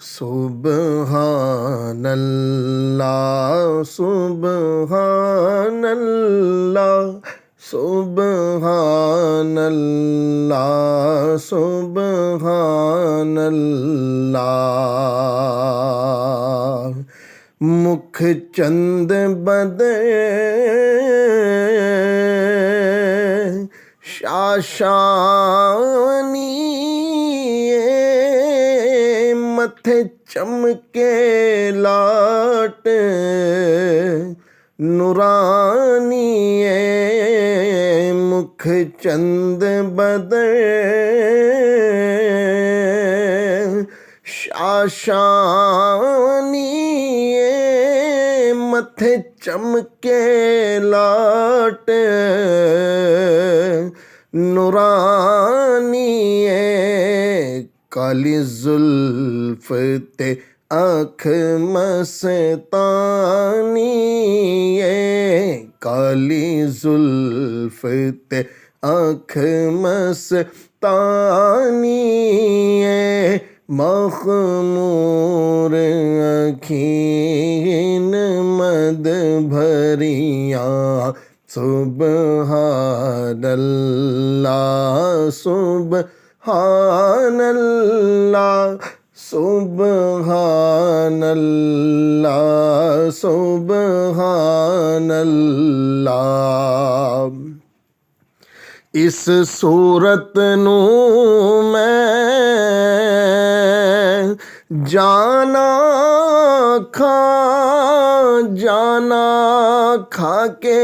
सुबहानल्लाह सुबहानल्लाह सुबहानल्लाह सुबहानल्लाह। मुख चंद बदे शाशानी मथे चमके लाट नूरानी मुख चंद बदे शाशानी मथे चमके लाट नूरानी काली जुल्फ ते आँख मस्तानी काली जुल्फ ते आँख मस्तानी मखमूर अखीन मद भरिया सुबहानल्लाह सुबहानल्लाह सुबहानल्लाह सुबहानल्लाह। इस सूरत नू मैं जाना खा के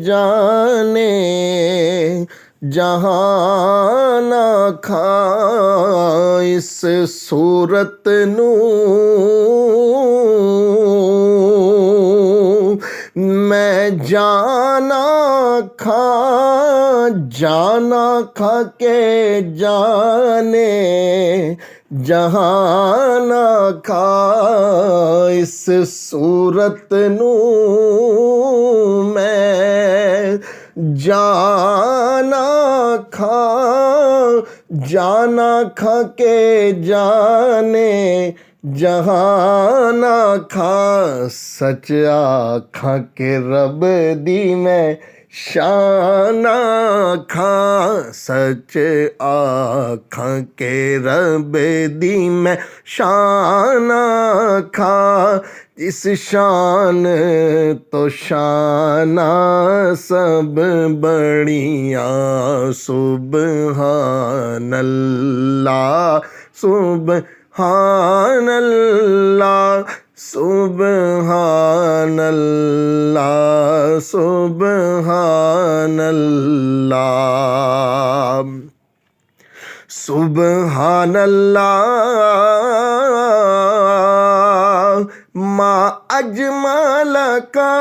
जाने जहाना खा। इस सूरत नू मैं जाना खा के जाने जहाना खा। इस सूरत नू मैं जाना खा के जाने जहाना खा। सच आखा के रब दी मैं शाना खा सच आखा के रब दी मैं शाना खा। इस शान तो शाना सब बढ़िया सुबहानल्लाह सुबहानल्लाह सुबहानल्लाह सुबहानल्लाह सुबहानल्लाह। मा अजमल का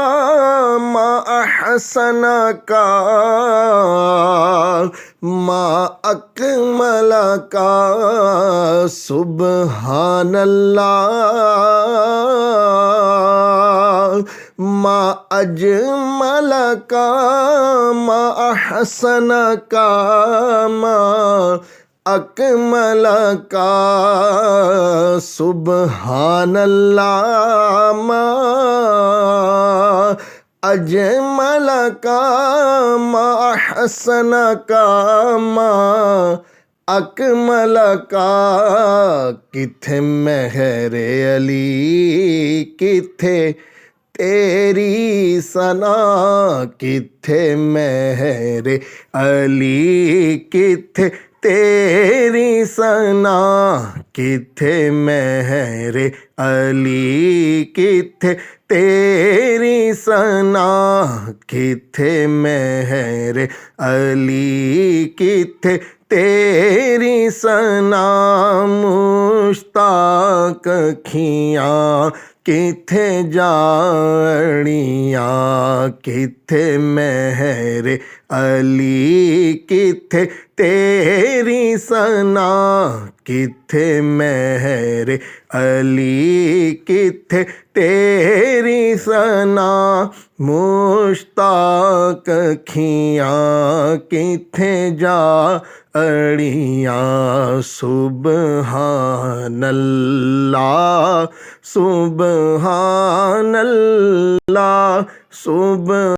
मा अहसन का मा अकमल का सुबहानल्लाह। मा अजमल का मा अहसन का मा अकमल का सुबहानल्लाह। मा अजमल का मा अहसन का मा अकमल का। किथे मेहरे अली किथे तेरी सना किथे मेहरे अली किथे तेरी सना। किथे मेहरे अली किथे तेरी सना। किथे मेहरे अली किथे तेरी सना। मुश्ताक अखियाँ किथे जानिया किथे मेहरे अली किथे तेरी सना। किथे मेरे अली किथे तेरी सना मुश्ताक अखियाँ किथे जा अड़ियाँ सुबहानल्लाह सुबहानल्लाह सुबह